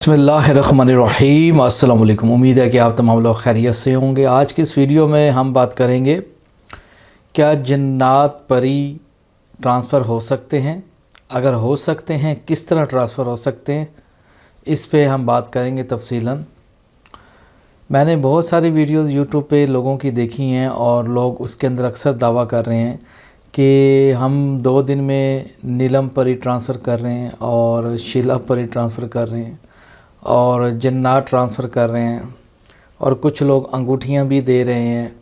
बिस्मिल्लाहिर्रहमानिर्रहीम। अस्सलाम वालेकुम। उम्मीद है कि आप तमाम लोग खैरियत से होंगे। आज की इस वीडियो में हम बात करेंगे क्या जिन्नात परी ट्रांसफ़र हो सकते हैं, अगर हो सकते हैं किस तरह ट्रांसफ़र हो सकते हैं, इस पे हम बात करेंगे तफसीलन। मैंने बहुत सारी वीडियोस यूट्यूब पे लोगों की देखी हैं और लोग उसके अंदर अक्सर दावा कर रहे हैं कि हम 2 दिन में नीलम परी ट्रांसफ़र कर रहे हैं और शीला परी ट्रांसफ़र कर रहे हैं और जन्नात ट्रांसफ़र कर रहे हैं। और कुछ लोग अंगूठियाँ भी दे रहे हैं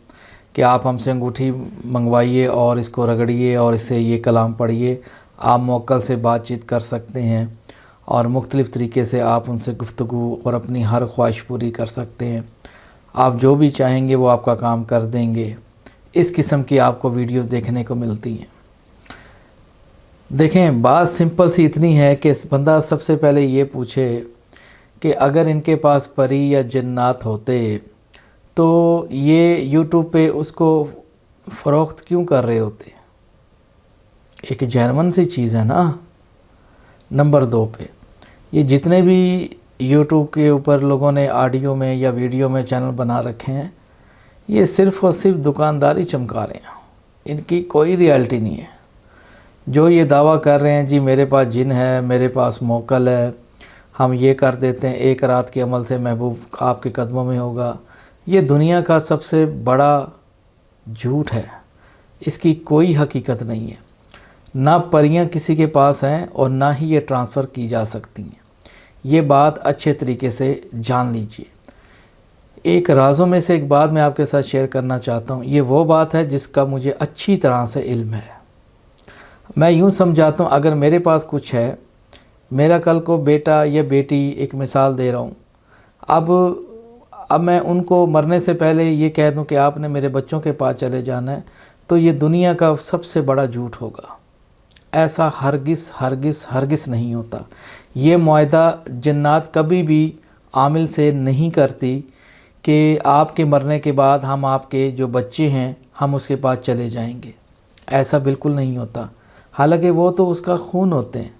कि आप हमसे अंगूठी मंगवाइए और इसको रगड़िए और इससे ये कलाम पढ़िए, आप मोक्कल से बातचीत कर सकते हैं और मुख्तलिफ़ तरीके से आप उनसे गुफ्तगू और अपनी हर ख्वाहिश पूरी कर सकते हैं। आप जो भी चाहेंगे वो आपका काम कर देंगे। इस किस्म की आपको वीडियोस देखने को मिलती हैं। देखें, बात सिंपल सी इतनी है कि बंदा सबसे पहले ये पूछे कि अगर इनके पास परी या जन्नात होते तो ये यूट्यूब पे उसको फ़रोख्त क्यों कर रहे होते। एक जेन्युइन सी चीज़ है ना। नंबर 2 पे ये जितने भी यूट्यूब के ऊपर लोगों ने ऑडियो में या वीडियो में चैनल बना रखे हैं, ये सिर्फ़ और सिर्फ दुकानदारी चमका रहे हैं, इनकी कोई रियलिटी नहीं है। जो ये दावा कर रहे हैं जी मेरे पास जिन है, मेरे पास मोक्कल है, हम ये कर देते हैं, एक रात के अमल से महबूब आपके कदमों में होगा, ये दुनिया का सबसे बड़ा झूठ है। इसकी कोई हकीकत नहीं है। ना परियां किसी के पास हैं और ना ही ये ट्रांसफ़र की जा सकती हैं। ये बात अच्छे तरीके से जान लीजिए। एक राज़ों में से एक बात मैं आपके साथ शेयर करना चाहता हूँ। ये वो बात है जिसका मुझे अच्छी तरह से इल्म है। मैं यूँ समझाता हूँ, अगर मेरे पास कुछ है, मेरा कल को बेटा या बेटी, एक मिसाल दे रहा हूँ, अब मैं उनको मरने से पहले ये कह दूँ कि आपने मेरे बच्चों के पास चले जाना है, तो ये दुनिया का सबसे बड़ा झूठ होगा। ऐसा हरगिज़ हरगिज़ हरगिज़ नहीं होता। ये मुआहदा जन्नात कभी भी आमिल से नहीं करती कि आपके मरने के बाद हम आपके जो बच्चे हैं हम उसके पास चले जाएंगे। ऐसा बिल्कुल नहीं होता। हालांकि वो तो उसका खून होते हैं।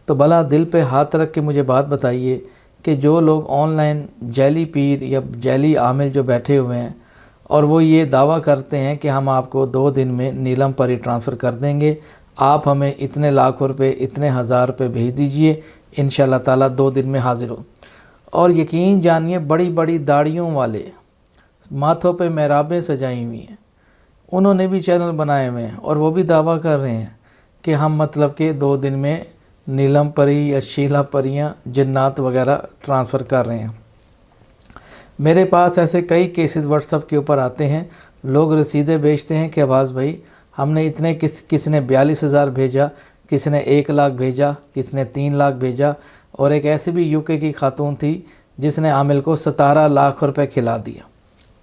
तो भला दिल पे हाथ रख के मुझे बात बताइए कि जो लोग ऑनलाइन जैली पीर या जैली आमिल जो बैठे हुए हैं और वो ये दावा करते हैं कि हम आपको 2 दिन में नीलम परी ट्रांसफ़र कर देंगे, आप हमें इतने लाखों रुपए, इतने हज़ार रुपये भेज दीजिए, इंशाअल्लाह ताला 2 दिन में हाज़िर हो। और यकीन जानिए, बड़ी बड़ी दाढ़ियों वाले, माथों पे मेहराबें सजाई हुई हैं, उन्होंने भी चैनल बनाए हुए हैं और वो भी दावा कर रहे हैं कि हम मतलब कि 2 दिन में नीलम परी या शीला परियां, जन्नात वगैरह ट्रांसफ़र कर रहे हैं। मेरे पास ऐसे कई केसेस व्हाट्सएप के ऊपर आते हैं। लोग रसीदें भेजते हैं कि अब्बास भाई हमने इतने, किसने 42,000 भेजा, किसने 1 लाख भेजा, किसने 3 लाख भेजा। और एक ऐसी भी यूके की खातून थी जिसने आमिल को 17 लाख रुपए खिला दिया।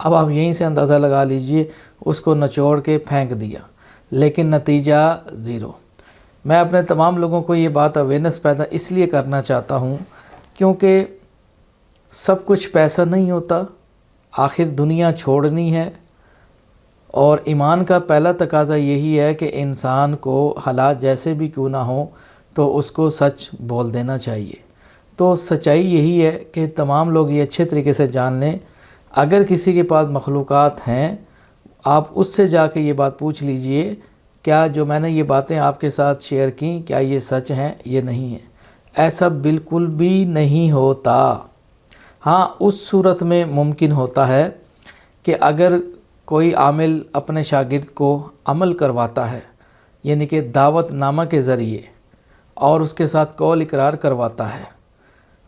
अब आप यहीं से अंदाज़ा लगा लीजिए, उसको निचोड़ के फेंक दिया, लेकिन नतीजा ज़ीरो। मैं अपने तमाम लोगों को ये बात अवेयरनेस पैदा इसलिए करना चाहता हूँ क्योंकि सब कुछ पैसा नहीं होता। आखिर दुनिया छोड़नी है और ईमान का पहला तकाज़ा यही है कि इंसान को हालात जैसे भी क्यों ना हो तो उसको सच बोल देना चाहिए। तो सच्चाई यही है कि तमाम लोग ये अच्छे तरीके से जान लें। अगर किसी के पास मखलूक़ात हैं, आप उससे जाके ये बात पूछ लीजिए, क्या जो मैंने ये बातें आपके साथ शेयर की, क्या ये सच हैं, ये नहीं है। ऐसा बिल्कुल भी नहीं होता। हाँ, उस सूरत में मुमकिन होता है कि अगर कोई आमिल अपने शागिर्द को अमल करवाता है, यानी कि दावतनामा के ज़रिए, और उसके साथ कौल इकरार करवाता है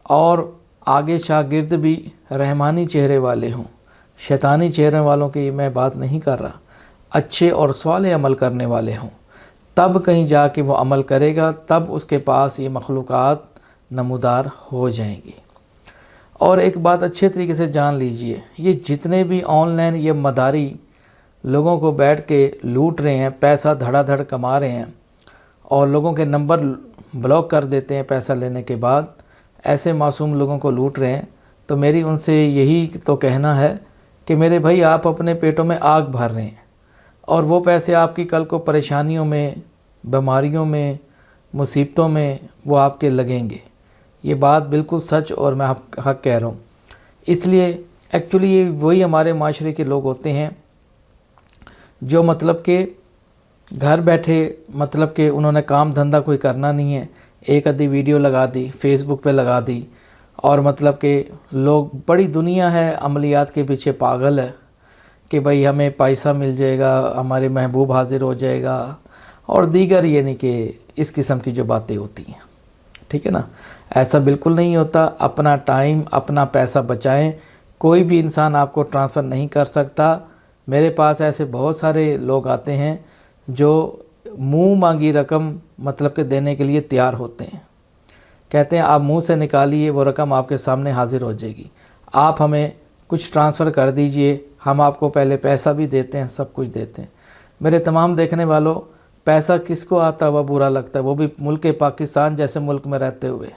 और आगे शागिर्द भी रहमानी चेहरे वाले हों, शैतानी चेहरे वालों की मैं बात नहीं कर रहा, अच्छे और साले अमल करने वाले हों, तब कहीं जाके वो अमल करेगा, तब उसके पास ये मखलूक़ात नमूदार हो जाएंगी। और एक बात अच्छे तरीके से जान लीजिए, ये जितने भी ऑनलाइन ये मदारी लोगों को बैठ के लूट रहे हैं, पैसा धड़ाधड़ कमा रहे हैं और लोगों के नंबर ब्लॉक कर देते हैं पैसा लेने के बाद, ऐसे मासूम लोगों को लूट रहे हैं, तो मेरी उनसे यही तो कहना है कि मेरे भाई, आप अपने पेटों में आग भर रहे हैं और वो पैसे आपकी कल को परेशानियों में, बीमारियों में, मुसीबतों में वो आपके लगेंगे। یہ بات بالکل سچ اور میں حق کہہ رہا ہوں۔ اس لیے ایکچولی یہ وہی ہمارے معاشرے کے لوگ ہوتے ہیں جو مطلب کہ گھر بیٹھے مطلب کہ انہوں نے کام دھندہ کوئی کرنا نہیں ہے، ایک آدھی ویڈیو لگا دی، فیس بک پہ لگا دی، اور مطلب کہ لوگ بڑی دنیا ہے عملیات کے پیچھے پاگل ہے کہ بھئی ہمیں پیسہ مل جائے گا، ہمارے محبوب حاضر ہو جائے گا، اور دیگر یہ نہیں کہ اس قسم کی جو باتیں ہوتی ہیں، ٹھیک ہے نا۔ ایسا بالکل نہیں ہوتا۔ اپنا ٹائم، اپنا پیسہ بچائیں۔ کوئی بھی انسان آپ کو ٹرانسفر نہیں کر سکتا۔ میرے پاس ایسے بہت سارے لوگ آتے ہیں جو منہ مانگی رقم مطلب کہ دینے کے لیے تیار ہوتے ہیں، کہتے ہیں آپ منہ سے نکالیے، وہ رقم آپ کے سامنے حاضر ہو جائے گی، آپ ہمیں کچھ ٹرانسفر کر دیجئے، ہم آپ کو پہلے پیسہ بھی دیتے ہیں، سب کچھ دیتے ہیں۔ میرے تمام دیکھنے والوں، پیسہ کس کو آتا ہوا برا لگتا ہے، وہ بھی ملک پاکستان جیسے ملک میں رہتے ہوئے،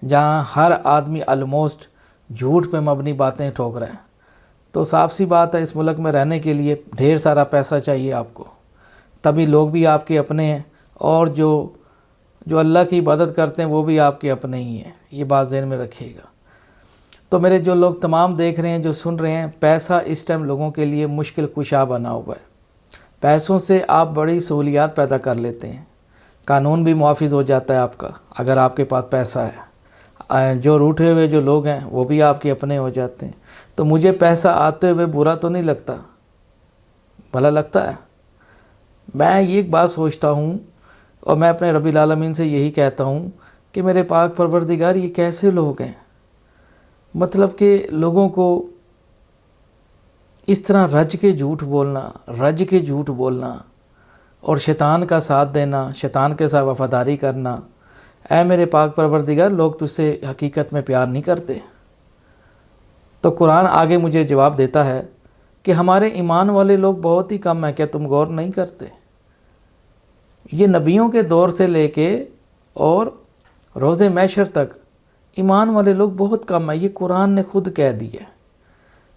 جہاں ہر آدمی آلموسٹ جھوٹ پہ مبنی باتیں ٹھوک رہا ہے۔ تو صاف سی بات ہے، اس ملک میں رہنے کے لیے ڈھیر سارا پیسہ چاہیے آپ کو، تبھی لوگ بھی آپ کے اپنے ہیں، اور جو اللہ کی عبادت کرتے ہیں وہ بھی آپ کے اپنے ہی ہیں۔ یہ بات ذہن میں رکھیے گا۔ تو میرے جو لوگ تمام دیکھ رہے ہیں، جو سن رہے ہیں، پیسہ اس ٹائم لوگوں کے لیے مشکل کشا بنا ہوا ہے۔ پیسوں سے آپ بڑی سہولیات پیدا کر لیتے ہیں، قانون بھی محافظ ہو جاتا ہے آپ کا اگر آپ کے پاس پیسہ ہے، جو روٹھے ہوئے جو لوگ ہیں وہ بھی آپ کے اپنے ہو جاتے ہیں۔ تو مجھے پیسہ آتے ہوئے برا تو نہیں لگتا، بھلا لگتا ہے۔ میں یہ ایک بات سوچتا ہوں، اور میں اپنے رب العالمین سے یہی کہتا ہوں کہ میرے پاک پروردگار، یہ کیسے لوگ ہیں، مطلب کہ لوگوں کو اس طرح رج کے جھوٹ بولنا اور شیطان کا ساتھ دینا، شیطان کے ساتھ وفاداری کرنا۔ اے میرے پاک پروردگار، لوگ تجھ سے حقیقت میں پیار نہیں کرتے۔ تو قرآن آگے مجھے جواب دیتا ہے کہ ہمارے ایمان والے لوگ بہت ہی کم ہیں، کیا تم غور نہیں کرتے؟ یہ نبیوں کے دور سے لے کے اور روز محشر تک ایمان والے لوگ بہت کم ہیں، یہ قرآن نے خود کہہ دیا ہے۔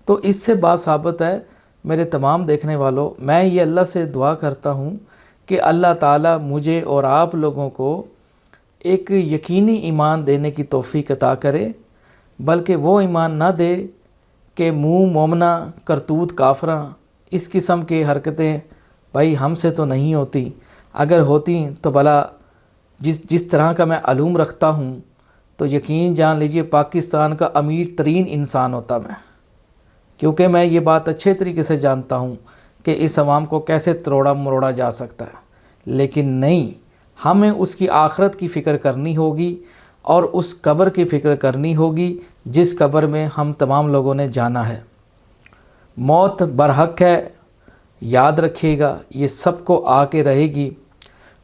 تو اس سے بات ثابت ہے میرے تمام دیکھنے والوں، میں یہ اللہ سے دعا کرتا ہوں کہ اللہ تعالیٰ مجھے اور آپ لوگوں کو ایک یقینی ایمان دینے کی توفیق عطا کرے، بلکہ وہ ایمان نہ دے کہ منہ مومنہ کرتوت کافراں، اس قسم کی حرکتیں بھائی ہم سے تو نہیں ہوتی، اگر ہوتی تو بھلا جس طرح کا میں علوم رکھتا ہوں تو یقین جان لیجئے پاکستان کا امیر ترین انسان ہوتا میں، کیونکہ میں یہ بات اچھے طریقے سے جانتا ہوں کہ اس عوام کو کیسے تروڑا مروڑا جا سکتا ہے۔ لیکن نہیں، ہمیں اس کی آخرت کی فکر کرنی ہوگی، اور اس قبر کی فکر کرنی ہوگی جس قبر میں ہم تمام لوگوں نے جانا ہے۔ موت برحق ہے، یاد رکھیے گا، یہ سب کو آ کے رہے گی۔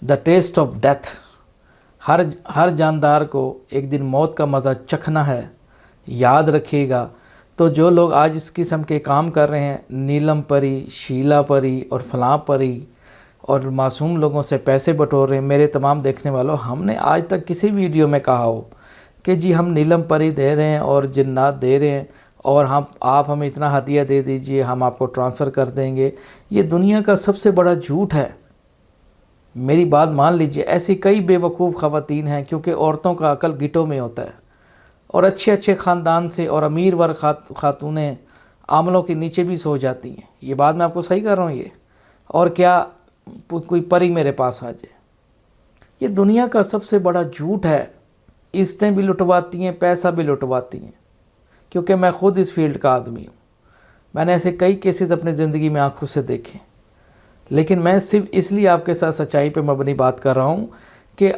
دا ٹیسٹ آف ڈیتھ، ہر جاندار کو ایک دن موت کا مزہ چکھنا ہے، یاد رکھیے گا۔ تو جو لوگ آج اس قسم کے کام کر رہے ہیں، نیلم پری، شیلا پری اور فلاں پری، اور معصوم لوگوں سے پیسے بٹور رہے ہیں، میرے تمام دیکھنے والوں، ہم نے آج تک کسی ویڈیو میں کہا ہو کہ جی ہم نیلم پری دے رہے ہیں اور جنات دے رہے ہیں، اور آپ ہمیں اتنا ہدیہ دے دیجئے، ہم آپ کو ٹرانسفر کر دیں گے؟ یہ دنیا کا سب سے بڑا جھوٹ ہے۔ میری بات مان لیجئے، ایسی کئی بے وقوف خواتین ہیں، کیونکہ عورتوں کا عقل گٹوں میں ہوتا ہے، اور اچھے خاندان سے اور امیر ور خاتونیں عاملوں کے نیچے بھی سو جاتی ہیں۔ یہ بات میں آپ کو صحیح کر رہا ہوں یہ، اور کیا کوئی پری میرے پاس آ جائے؟ یہ دنیا کا سب سے بڑا جھوٹ ہے۔ عزتیں بھی لٹواتی ہیں، پیسہ بھی لٹواتی ہیں، کیونکہ میں خود اس فیلڈ کا آدمی ہوں۔ میں نے ایسے کئی کیسز اپنی زندگی میں آنکھوں سے دیکھے، لیکن میں صرف اس لیے آپ کے ساتھ سچائی پہ مبنی بات کر رہا ہوں کہ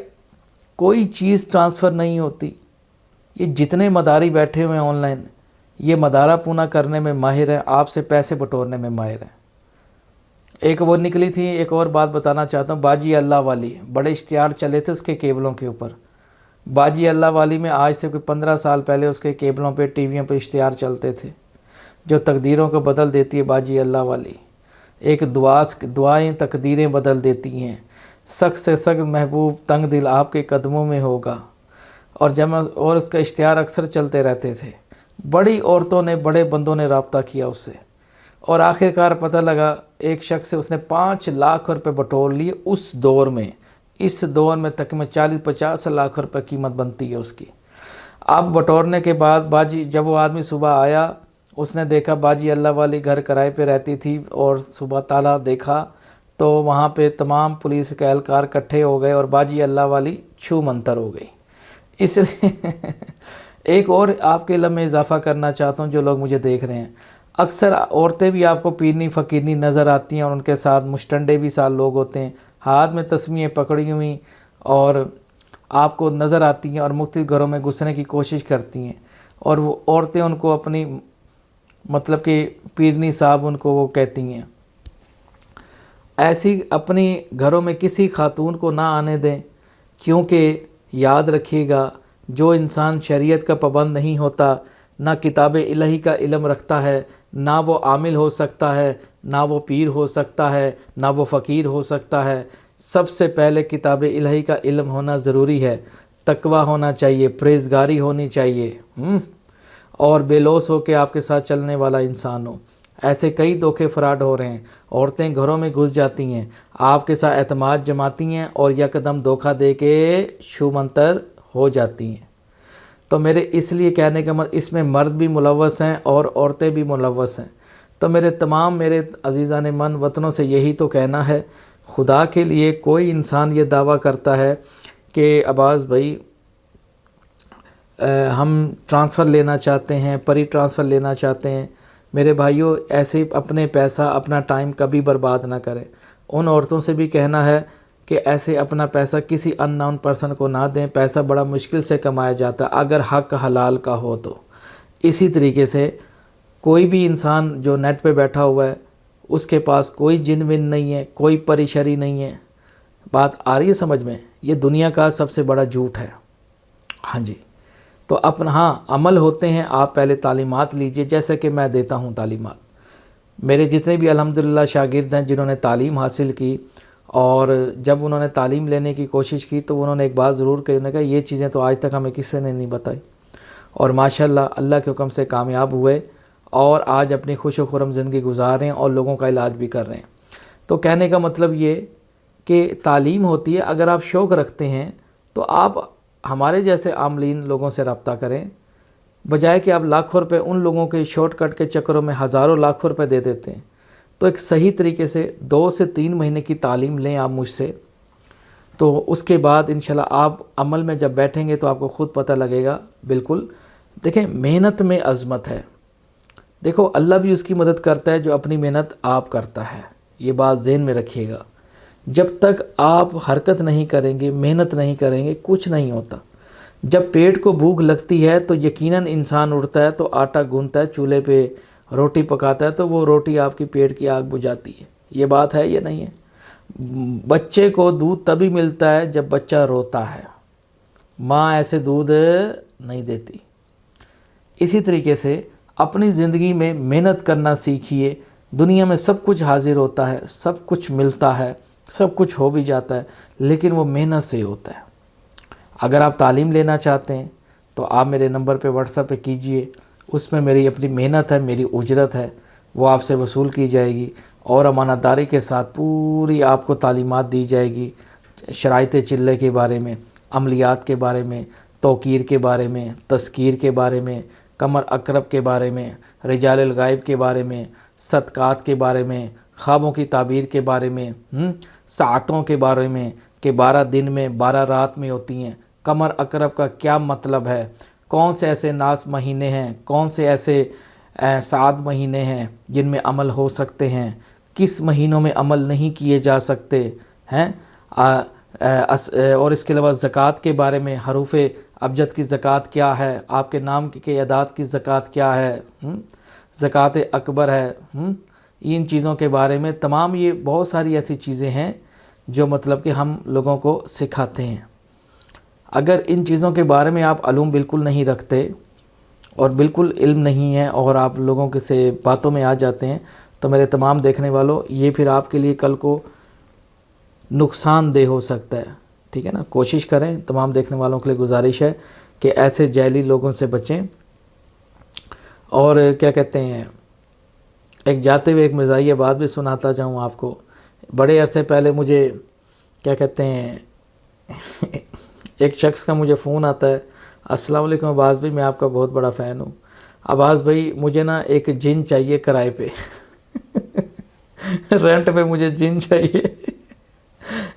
کوئی چیز ٹرانسفر نہیں ہوتی۔ یہ جتنے مداری بیٹھے ہوئے ہیں آن لائن، یہ مدارہ پونا کرنے میں ماہر ہیں، آپ سے پیسے بٹورنے میں ماہر ہیں۔ ایک وہ نکلی تھی، ایک اور بات بتانا چاہتا ہوں، باجی اللہ والی، بڑے اشتہار چلے تھے اس کے کیبلوں کے اوپر۔ باجی اللہ والی میں آج سے کوئی 15 سال پہلے اس کے کیبلوں پہ، ٹی ویوں پہ اشتہار چلتے تھے، جو تقدیروں کو بدل دیتی ہے باجی اللہ والی، ایک دعائیں تقدیریں بدل دیتی ہیں، سخت سے سخت محبوب تنگ دل آپ کے قدموں میں ہوگا، اور اس کا اشتہار اکثر چلتے رہتے تھے۔ بڑی عورتوں نے، بڑے بندوں نے رابطہ کیا اس سے، اور آخرکار پتہ لگا ایک شخص سے اس نے 5 لاکھ روپے بٹور لیے اس دور میں تقریباً 40-50 لاکھ روپے قیمت بنتی ہے اس کی۔ अब बटोरने के बाद बाजी, जब वो आदमी सुबह आया, उसने देखा बाजी अल्लाह वाली घर किराए पे रहती थी, और सुबह ताला देखा तो वहाँ पे तमाम पुलिस के एहलकार इकट्ठे हो गए और बाजी अल्लाह वाली छू मंतर हो गई। इसलिए एक और आपके इल्म में इजाफ़ा करना चाहता हूँ, जो लोग मुझे देख रहे हैं, अक्सर औरतें भी आपको पीरनी फ़कीरनी नज़र आती हैं और उनके साथ मुश्तंडे भी साथ लोग होते हैं, हाथ में तस्मीएं पकड़ी हुई और आपको नज़र आती हैं और मुख्तलिफ घरों में घुसने की कोशिश करती हैं, और वो औरतें उनको अपनी मतलब कि पीरनी साहब उनको वो कहती हैं। ऐसी अपनी घरों में किसी खातून को ना आने दें, क्योंकि याद रखिएगा, जो इंसान शरीयत का पाबंद नहीं होता, ना किताब इलाही का इल्म रखता है, ना वो आमिल हो सकता है, ना वो पीर हो सकता है, ना वो फ़कीर हो सकता है। सबसे पहले किताब इलाही का इल्म होना ज़रूरी है, तकवा होना चाहिए, परहेज़गारी होनी चाहिए, और बेलौस हो के आपके साथ चलने वाला इंसान हो। ऐसे कई धोखे फ़राड हो रहे हैं, औरतें घरों में घुस जाती हैं, आपके साथ एतमाद जमाती हैं और यकदम धोखा दे के छूमंतर हो जाती हैं। तो मेरे इसलिए कहने का मतलब, इसमें मर्द भी मुलव्वस हैं और औरतें भी मुलव्वस हैं। तो मेरे तमाम मेरे अज़ीज़ान मन वतनों से यही तो कहना है, खुदा के लिए कोई इंसान ये दावा करता है कि अब्बास भाई हम ट्रांसफ़र लेना चाहते हैं, परी ट्रांसफ़र लेना चाहते हैं, मेरे भाइयों ऐसे अपने पैसा अपना टाइम कभी बर्बाद ना करें। उन औरतों से भी कहना है कि ऐसे अपना पैसा किसी अननोन पर्सन को ना दें, पैसा बड़ा मुश्किल से कमाया जाता है अगर हक़ हलाल का हो तो। इसी तरीके से कोई भी इंसान जो नेट पे बैठा हुआ है, उसके पास कोई जिन विन नहीं है, कोई परीशरी नहीं है। बात आ रही है समझ में? ये दुनिया का सबसे बड़ा झूठ है। हाँ जी, तो अपना हाँ अमल होते हैं, आप पहले तालीमात लीजिए, जैसे कि मैं देता हूँ तालीमात। मेरे जितने भी अल्हम्दुलिल्लाह शागिर्द हैं जिन्होंने तालीम हासिल की, और जब उन्होंने तालीम लेने की कोशिश की तो उन्होंने एक बात ज़रूर कही, उन्होंने कहा ये चीज़ें तो आज तक हमें किसी ने नहीं बताई, और माशाल्लाह अल्लाह के हुक्म से कामयाब हुए और आज अपनी खुश व खुर्रम ज़िंदगी गुजार रहे हैं और लोगों का इलाज भी कर रहे हैं। तो कहने का मतलब ये कि तालीम होती है, अगर आप शौक़ रखते हैं तो आप हमारे जैसे आमलीन लोगों से रब्ता करें, बजाय कि आप लाखों रुपए उन लोगों के शॉर्टकट के चक्करों में हज़ारों लाखों रुपए दे देते हैं। तो एक सही तरीके से 2 से 3 महीने की तालीम लें आप मुझसे, तो उसके बाद इंशाल्लाह आप अमल में जब बैठेंगे तो आपको ख़ुद पता लगेगा। बिल्कुल देखें, मेहनत में अज़मत है। देखो अल्लाह भी उसकी मदद करता है जो अपनी मेहनत आप करता है, ये बात ज़हन में रखिएगा। जब तक आप हरकत नहीं करेंगे, मेहनत नहीं करेंगे, कुछ नहीं होता। जब पेट को भूख लगती है तो यकीनन इंसान उठता है, तो आटा गूंथता है, चूल्हे पे रोटी पकाता है, तो वो रोटी आपकी पेट की आग बुझाती है। ये बात है, ये नहीं है? बच्चे को दूध तभी मिलता है जब बच्चा रोता है, माँ ऐसे दूध नहीं देती। इसी तरीके से अपनी ज़िंदगी में मेहनत करना सीखिए। दुनिया में सब कुछ हाजिर होता है, सब कुछ मिलता है, सब कुछ हो भी जाता है, लेकिन वो मेहनत से होता है। अगर आप तालीम लेना चाहते हैं तो आप मेरे नंबर पे व्हाट्सएप पे कीजिए, उसमें मेरी अपनी मेहनत है, मेरी उजरत है, वो आपसे वसूल की जाएगी और अमानतदारी के साथ पूरी आपको तालीमात दी जाएगी, शराइत चिल्ले के बारे में, अमलियात के बारे में, तौकीर के बारे में, तस्कीर के बारे में, कमर अकरब के बारे में, रिजाल गायब के बारे में, सदक़ात के बारे में, ख्वाबों की ताबीर के बारे में, सातों के बारे में कि 12 दिन में 12 रात में होती हैं, कमर अकरब का क्या मतलब है, कौन से ऐसे नास महीने हैं, कौन से ऐसे 7 महीने हैं जिनमें अमल हो सकते हैं, किस महीनों में अमल नहीं किए जा सकते हैं, और इसके अलावा ज़कात के बारे में, हरूफ़ अबजद की ज़कात क्या है, आपके नाम के अदाद की ज़कात क्या है, ज़कात अकबर है, इन चीज़ों के बारे में तमाम, ये बहुत सारी ऐसी चीज़ें हैं जो मतलब कि हम लोगों को सिखाते हैं। अगर इन चीज़ों के बारे में आप मालूम बिल्कुल नहीं रखते और बिल्कुल इल्म नहीं है और आप लोगों के से बातों में आ जाते हैं, तो मेरे तमाम देखने वालों, ये फिर आपके लिए कल को नुकसानदेह हो सकता है। ठीक है ना? कोशिश करें, तमाम देखने वालों के लिए गुजारिश है कि ऐसे जैली लोगों से बचें। और क्या कहते हैं, एक जाते हुए एक मज़ाहिया बात भी सुनाता जाऊँ आपको। बड़े अरसे पहले मुझे क्या कहते हैं एक शख्स का मुझे फ़ोन आता है, السلام علیکم عباس بھائی، میں آپ کا بہت بڑا فین ہوں. عباس بھائی مجھے نا ایک جن چاہیے کرائے پہ. رینٹ پہ مجھے جن چاہیے.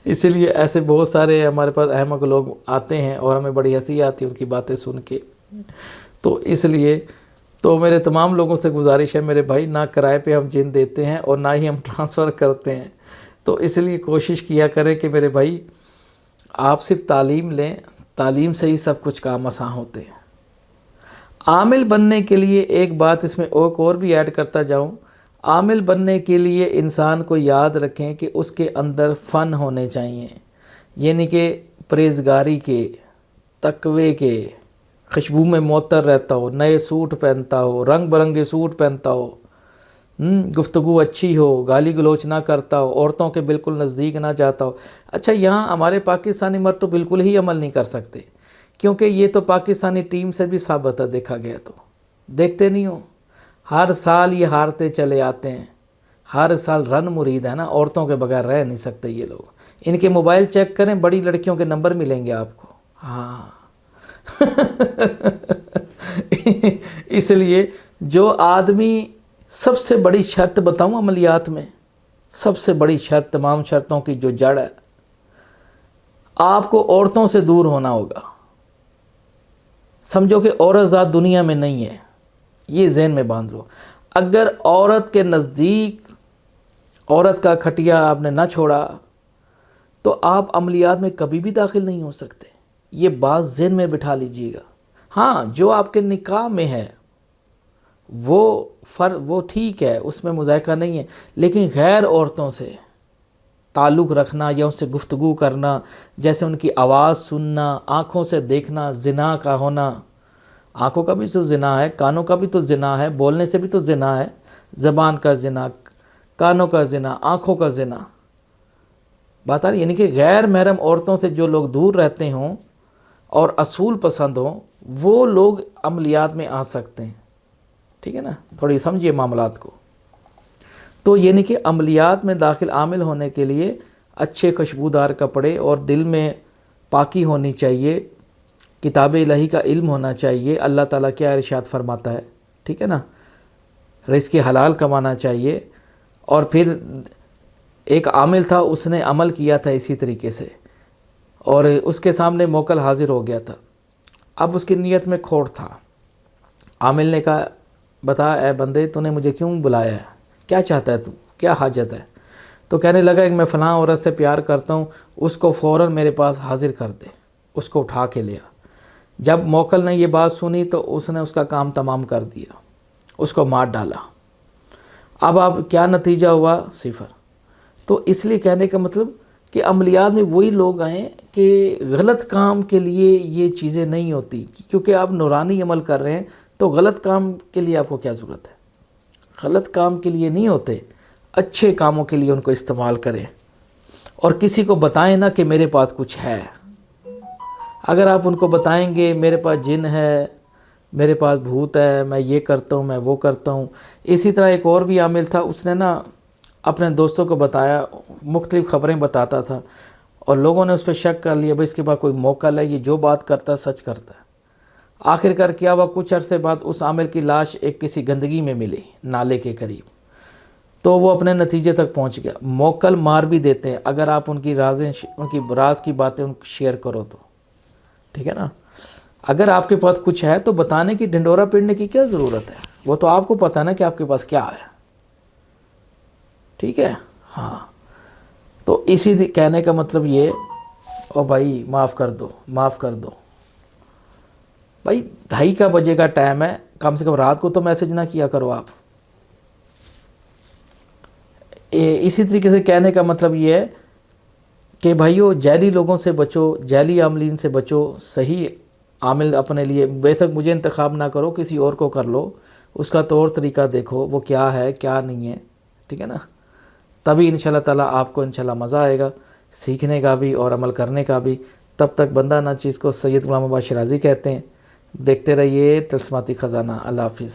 اسی لیے ایسے بہت سارے ہمارے پاس احمق لوگ آتے ہیں اور ہمیں بڑی ہنسی آتی ہے ان کی باتیں سن کے. تو اس لیے تو میرے تمام لوگوں سے گزارش ہے میرے بھائی، نہ کرائے پہ ہم جن دیتے ہیں اور نہ ہی ہم ٹرانسفر کرتے ہیں. تو اس لیے کوشش کیا کریں کہ میرے بھائی آپ صرف تعلیم لیں، تعلیم سے ہی سب کچھ کام آسان ہوتے ہیں. عامل بننے کے لیے ایک بات اس میں اور بھی ایڈ کرتا جاؤں. عامل بننے کے لیے انسان کو یاد رکھیں کہ اس کے اندر فن ہونے چاہیے، یعنی کہ پرہیزگاری کے، تقوی کے، خوشبو میں معطر رہتا ہو، نئے سوٹ پہنتا ہو، رنگ برنگے سوٹ پہنتا ہو، گفتگو اچھی ہو، گالی گلوچ نہ کرتا ہو، عورتوں کے بالکل نزدیک نہ جاتا ہو. اچھا یہاں ہمارے پاکستانی مرد تو بالکل ہی عمل نہیں کر سکتے، کیونکہ یہ تو پاکستانی ٹیم سے بھی ثابت ہے، دیکھا گیا تو. دیکھتے نہیں ہو ہر سال یہ ہارتے چلے آتے ہیں، ہر سال رن مرید ہے نا، عورتوں کے بغیر رہ نہیں سکتے یہ لوگ. ان کے موبائل چیک کریں، بڑی لڑکیوں کے نمبر ملیں گے آپ کو. ہاں. اس لیے جو آدمی، سب سے بڑی شرط بتاؤں عملیات میں، سب سے بڑی شرط، تمام شرطوں کی جو جڑ ہے، آپ کو عورتوں سے دور ہونا ہوگا. سمجھو کہ عورت ذات دنیا میں نہیں ہے، یہ ذہن میں باندھ لو. اگر عورت کے نزدیک عورت کا کھٹیا آپ نے نہ چھوڑا تو آپ عملیات میں کبھی بھی داخل نہیں ہو سکتے. یہ بات ذہن میں بٹھا لیجئے گا. ہاں جو آپ کے نکاح میں ہے وہ ٹھیک ہے، اس میں مذائقہ نہیں ہے، لیکن غیر عورتوں سے تعلق رکھنا یا ان سے گفتگو کرنا، جیسے ان کی آواز سننا، آنکھوں سے دیکھنا، زنا کا ہونا. آنکھوں کا بھی تو زنا ہے، کانوں کا بھی تو زنا ہے، بولنے سے بھی تو زنا ہے. زبان کا زنا، کانوں کا زنا، آنکھوں کا زنا. بات آ رہی، یعنی کہ غیر محرم عورتوں سے جو لوگ دور رہتے ہوں اور اصول پسند ہوں، وہ لوگ عملیات میں آ سکتے ہیں. ٹھیک ہے نا، تھوڑی سمجھیے معاملات کو. تو یعنی کہ عملیات میں داخل عامل ہونے کے لیے اچھے خوشبودار کپڑے اور دل میں پاکی ہونی چاہیے، کتاب الہی کا علم ہونا چاہیے، اللہ تعالیٰ کیا ارشاد فرماتا ہے، ٹھیک ہے نا، رزق حلال کمانا چاہیے. اور پھر ایک عامل تھا، اس نے عمل کیا تھا اسی طریقے سے، اور اس کے سامنے موکل حاضر ہو گیا تھا. اب اس کی نیت میں کھوٹ تھا. عامل نے کہا بتا اے بندے، تو نے مجھے کیوں بلایا ہے، کیا چاہتا ہے تو، کیا حاجت ہے؟ تو کہنے لگا کہ میں فلاں عورت سے پیار کرتا ہوں، اس کو فوراً میرے پاس حاضر کر دے. اس کو اٹھا کے لیا. جب موکل نے یہ بات سنی تو اس نے اس کا کام تمام کر دیا، اس کو مار ڈالا. اب کیا نتیجہ ہوا؟ صفر. تو اس لیے کہنے کا مطلب کہ عملیات میں وہی لوگ آئیں کہ غلط کام کے لیے یہ چیزیں نہیں ہوتی، کیونکہ آپ نورانی عمل کر رہے ہیں تو غلط کام کے لیے آپ کو کیا ضرورت ہے؟ غلط کام کے لیے نہیں ہوتے، اچھے کاموں کے لیے ان کو استعمال کریں. اور کسی کو بتائیں نا کہ میرے پاس کچھ ہے. اگر آپ ان کو بتائیں گے میرے پاس جن ہے، میرے پاس بھوت ہے، میں یہ کرتا ہوں، میں وہ کرتا ہوں. اسی طرح ایک اور بھی عامل تھا، اس نے نا اپنے دوستوں کو بتایا، مختلف خبریں بتاتا تھا، اور لوگوں نے اس پہ شک کر لیا، بھائی اس کے پاس کوئی موکل ہے، یہ جو بات کرتا ہے سچ کرتا ہے. آخر کار کیا ہوا، کچھ عرصے بعد اس عامل کی لاش ایک کسی گندگی میں ملی، نالے کے قریب. تو وہ اپنے نتیجے تک پہنچ گیا. موکل مار بھی دیتے ہیں اگر آپ ان کی راز کی باتیں ان کو شیئر کرو تو. ٹھیک ہے نا. اگر آپ کے پاس کچھ ہے تو بتانے کی، ڈھنڈورا پیڑنے کی کیا ضرورت ہے؟ وہ تو آپ کو پتہ نا کہ آپ کے پاس کیا ہے. ٹھیک ہے. ہاں. تو اسی کہنے کا مطلب یہ، او بھائی معاف کر دو، معاف کر دو بھائی. 2:30 کا بجے کا ٹائم ہے، کم سے کم رات کو تو میسج نہ کیا کرو آپ. اسی طریقے سے کہنے کا مطلب یہ ہے کہ بھائیو جعلی لوگوں سے بچو، جعلی عاملین سے بچو. صحیح عامل اپنے لیے بے شک مجھے انتخاب نہ کرو، کسی اور کو کر لو، اس کا طور طریقہ دیکھو وہ کیا ہے کیا نہیں ہے. ٹھیک ہے نا. تبھی انشاءاللہ تعالیٰ آپ کو انشاءاللہ مزہ آئے گا سیکھنے کا بھی اور عمل کرنے کا بھی. تب تک بندہ نہ چیز کو سید غلام عباس شیرازی کہتے ہیں. دیکھتے رہیے طلسماتی خزانہ. اللہ حافظ.